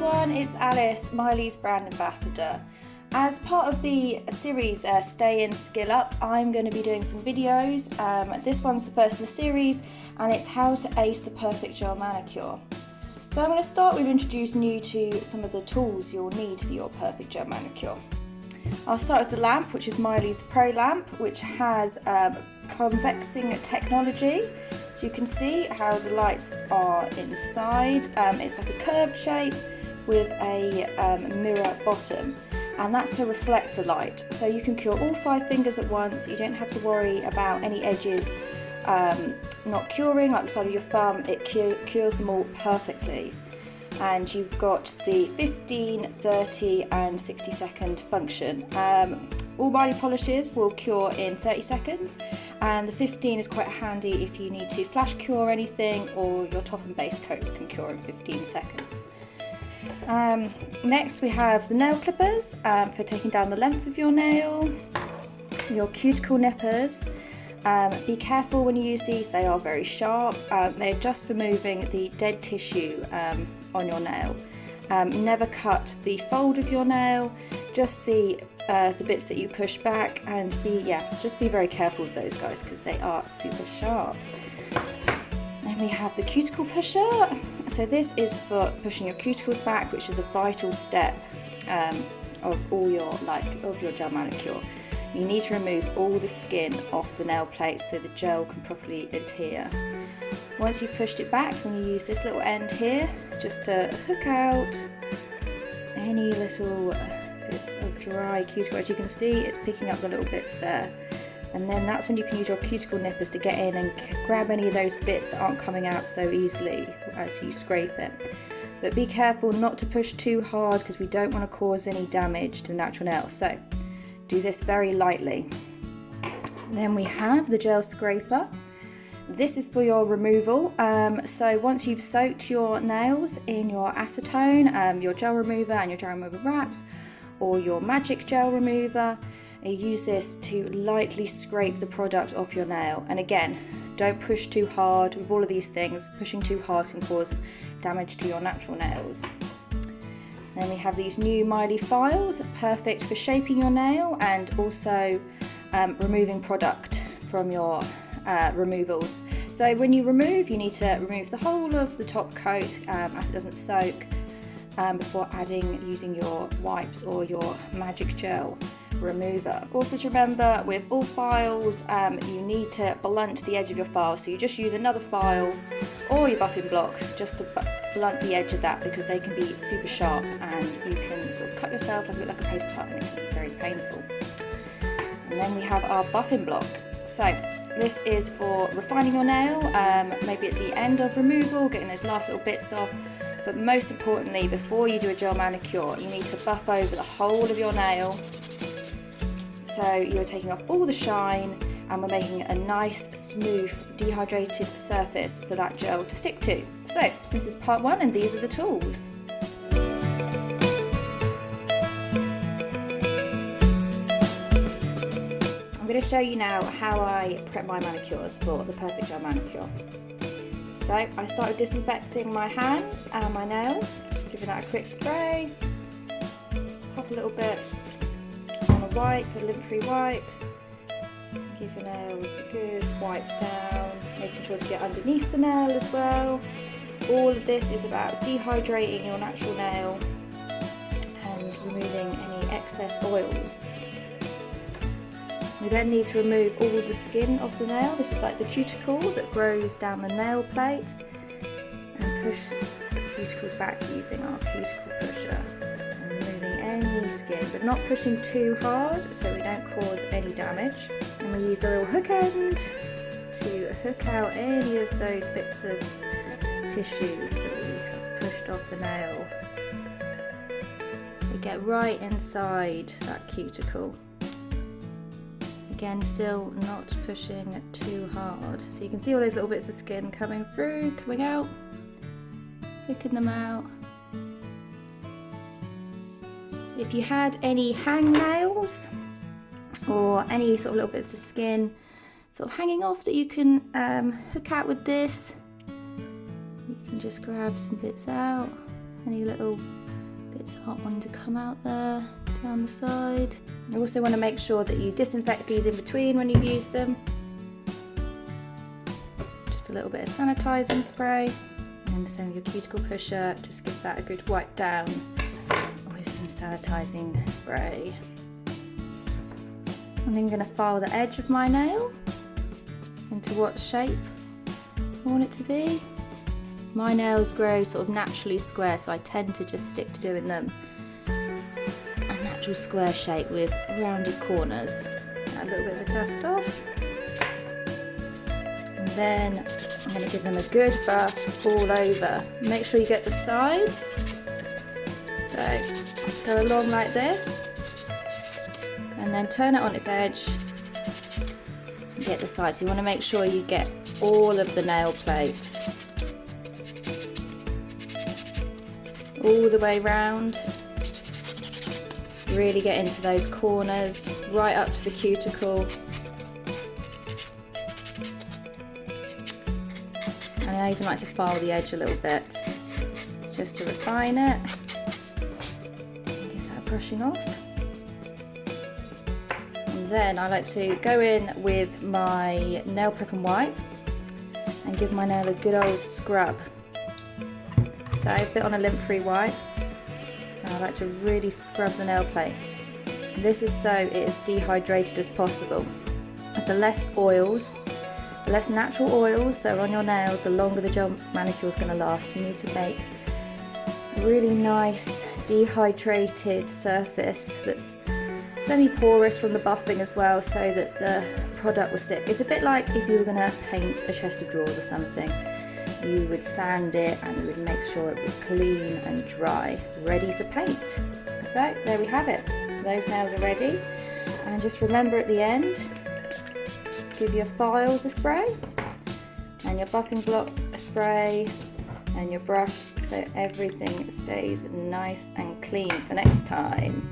everyone, it's Alice, Mylee's brand ambassador. As part of the series Stay In, Skill Up, I'm going to be doing some videos. This one's the first in the series and it's how to ace the perfect gel manicure. So I'm going to start with introducing you to some of the tools you'll need for your perfect gel manicure. I'll start with the lamp, which is Mylee's Pro Lamp, which has convexing technology. So you can see how the lights are inside. It's like a curved shape with a mirror bottom, and that's to reflect the light. So you can cure all 5 fingers at once. You don't have to worry about any edges not curing, like the side of your thumb. It cures them all perfectly. And you've got the 15, 30 and 60 second function. All Mylee polishes will cure in 30 seconds, and the 15 is quite handy if you need to flash cure anything, or your top and base coats can cure in 15 seconds. Next we have the nail clippers for taking down the length of your nail, your cuticle nippers. Be careful when you use these, they are very sharp. They're just removing the dead tissue on your nail. Never cut the fold of your nail, just the bits that you push back, and just be very careful with those guys because they are super sharp. Then we have the cuticle pusher. So this is for pushing your cuticles back, which is a vital step of your gel manicure. You need to remove all the skin off the nail plate so the gel can properly adhere. Once you've pushed it back, then you use this little end here just to hook out any little bits of dry cuticle. As you can see, it's picking up the little bits there. And then that's when you can use your cuticle nippers to get in and grab any of those bits that aren't coming out so easily as you scrape it. But be careful not to push too hard because we don't want to cause any damage to the natural nail. So do this very lightly. Then we have the gel scraper. This is for your removal. So once you've soaked your nails in your acetone, your gel remover and your gel remover wraps, or your magic gel remover, you use this to lightly scrape the product off your nail. And again, don't push too hard. With all of these things, pushing too hard can cause damage to your natural nails. Then we have these new Mylee files, perfect for shaping your nail and also removing product from your removals. So when you remove, you need to remove the whole of the top coat as it doesn't soak before using your wipes or your magic gel remover. Also to remember, with all files, you need to blunt the edge of your file. So you just use another file or your buffing block just to blunt the edge of that, because they can be super sharp and you can sort of cut yourself like a paper cut, and it can be very painful. And then we have our buffing block. So this is for refining your nail, maybe at the end of removal, getting those last little bits off. But most importantly, before you do a gel manicure, you need to buff over the whole of your nail. So you're taking off all the shine, and we're making a nice, smooth, dehydrated surface for that gel to stick to. So this is part 1, and these are the tools. I'm going to show you now how I prep my manicures for the perfect gel manicure. So I start with disinfecting my hands and my nails, giving that a quick spray, pop a little bit on a wipe, a lint-free wipe, give your nails a good wipe down, making sure to get underneath the nail as well. All of this is about dehydrating your natural nail and removing any excess oils. We then need to remove all the skin of the nail. This is like the cuticle that grows down the nail plate, and push the cuticles back using our cuticle pusher and removing any skin, but not pushing too hard so we don't cause any damage. And we use a little hook end to hook out any of those bits of tissue that we have pushed off the nail. So we get right inside that cuticle. Again, still not pushing too hard. So you can see all those little bits of skin coming through, coming out, picking them out. If you had any hang nails or any sort of little bits of skin sort of hanging off that you can hook out with this, you can just grab some bits out, any little bits aren't wanting to come out there, down the side. You also want to make sure that you disinfect these in between when you use them. Just a little bit of sanitizing spray, and the same with your cuticle pusher, just give that a good wipe down with some sanitizing spray. I'm then going to file the edge of my nail into what shape I want it to be. My nails grow sort of naturally square, so I tend to just stick to doing them a natural square shape with rounded corners. A little bit of a dust off. And then I'm going to give them a good buff all over. Make sure you get the sides. So go along like this. And then turn it on its edge and get the sides. So you want to make sure you get all of the nail plate all the way round. Really get into those corners, right up to the cuticle. And I even like to file the edge a little bit, just to refine it. And get that brushing off. And then I like to go in with my nail prep and wipe and give my nail a good old scrub. So a bit on a lint-free wipe. And I like to really scrub the nail plate. This is so it is dehydrated as possible. As the less oils, the less natural oils that are on your nails, the longer the gel manicure is going to last. You need to make a really nice dehydrated surface that's semi-porous from the buffing as well, so that the product will stick. It's a bit like if you were going to paint a chest of drawers or something. You would sand it and you would make sure it was clean and dry, ready for paint. So there we have it. Those nails are ready. And just remember at the end, give your files a spray and your buffing block a spray and your brush, so everything stays nice and clean for next time.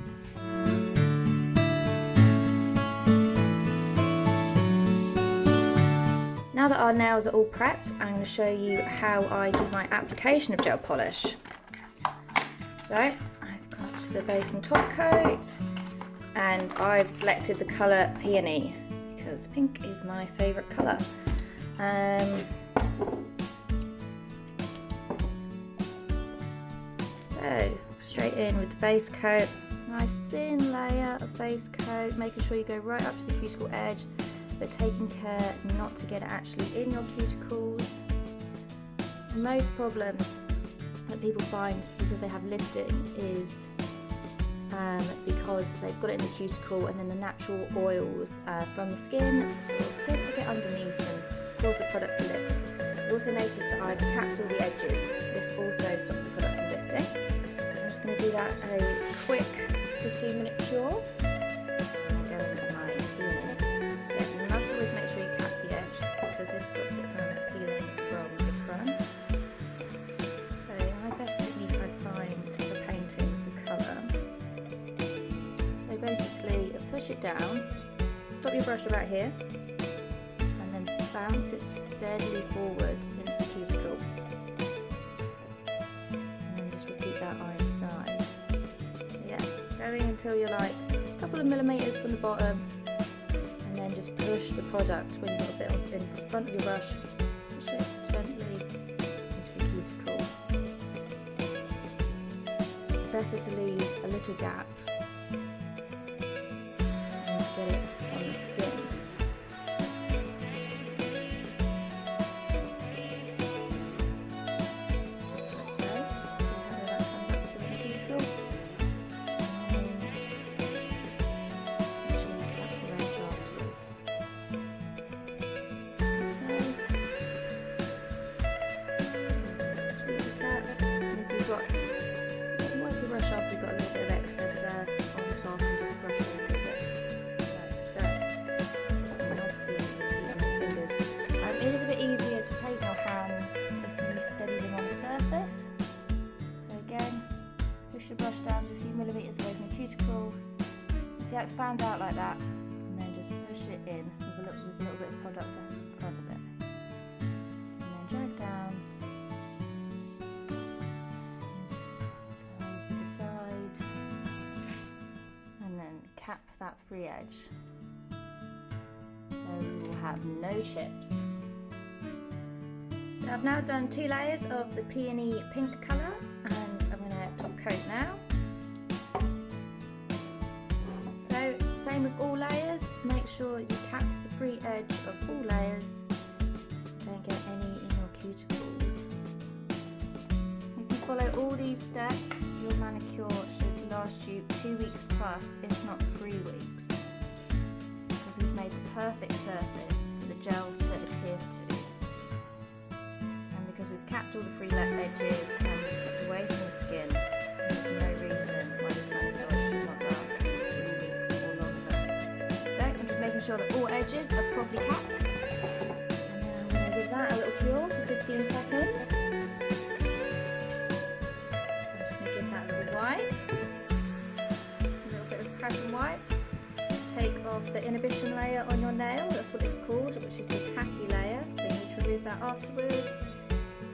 Now that our nails are all prepped, I'm going to show you how I do my application of gel polish. So I've got the base and top coat, and I've selected the colour Peony because pink is my favourite colour. So straight in with the base coat, nice thin layer of base coat, making sure you go right up to the cuticle edge, but taking care not to get it actually in your cuticles. Most problems that people find because they have lifting is because they've got it in the cuticle and then the natural oils from the skin sort of get underneath and cause the product to lift. You also notice that I've capped all the edges. This also stops the product from lifting. So I'm just going to do that a quick 15-minute cure. This stops it from peeling from the front. So my best technique I find for painting the colour. So basically push it down, stop your brush about here, and then bounce it steadily forward into the cuticle. And then just repeat that either side. So yeah, going until you're like a couple of millimetres from the bottom. And then just push the product when you've got a bit of in front of your brush. Push it gently into the cuticle. It's better to leave a little gap and get it on the skin. Wipe your brush off, you've got a little bit of excess there on top, and just brush it a little bit like so. And then obviously repeat on your fingers. It is a bit easier to paint your hands if you steady them on the surface. So again, push your brush down to a few millimetres away from the cuticle. You see how it fans out like that? And then just push it in with a little bit of product in front of it. And then drag down. cap that free edge. So we will have no chips. So I've now done 2 layers of the peony pink colour, and I'm going to top coat now. So same with all layers, make sure you cap the free edge of all layers. Don't get any in your cuticles. If you follow all these steps, your manicure should last you 2 weeks plus, if not 3 weeks. Because we've made the perfect surface for the gel to adhere to. And because we've capped all the free edges and we've kept away from the skin, there's no reason why this manicure should not last 3 weeks or longer. So I'm just making sure that all edges are properly capped. Give that a little cure for 15 seconds. So I'm just going to give that a little wipe. A little bit of crack and wipe. Take off the inhibition layer on your nail, that's what it's called, which is the tacky layer. So you need to remove that afterwards.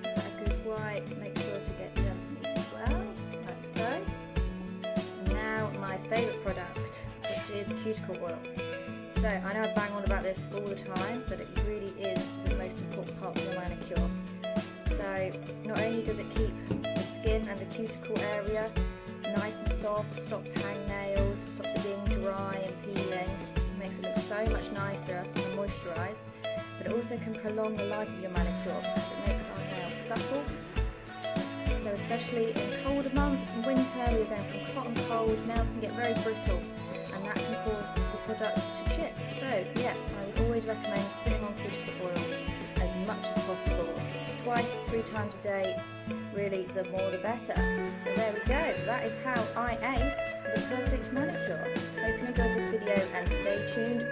Give that a good wipe. Make sure to get the underneath as well, like so. And now my favourite product, which is cuticle oil. So I know I bang on about this all the time, but it really is the most important part of your manicure. So not only does it keep the skin and the cuticle area nice and soft, stops hangnails, stops it being dry and peeling, it makes it look so much nicer and moisturised, but it also can prolong the life of your manicure because it makes our nails supple. So especially in colder months and winter, we're going from hot and cold, nails can get very brittle, and that can cause the product to chip. So yeah, I would always recommend putting on cuticle oil as much as possible, 2-3 times a day, really the more the better. So there we go, that is how I ace the perfect manicure. Hope you enjoyed this video and stay tuned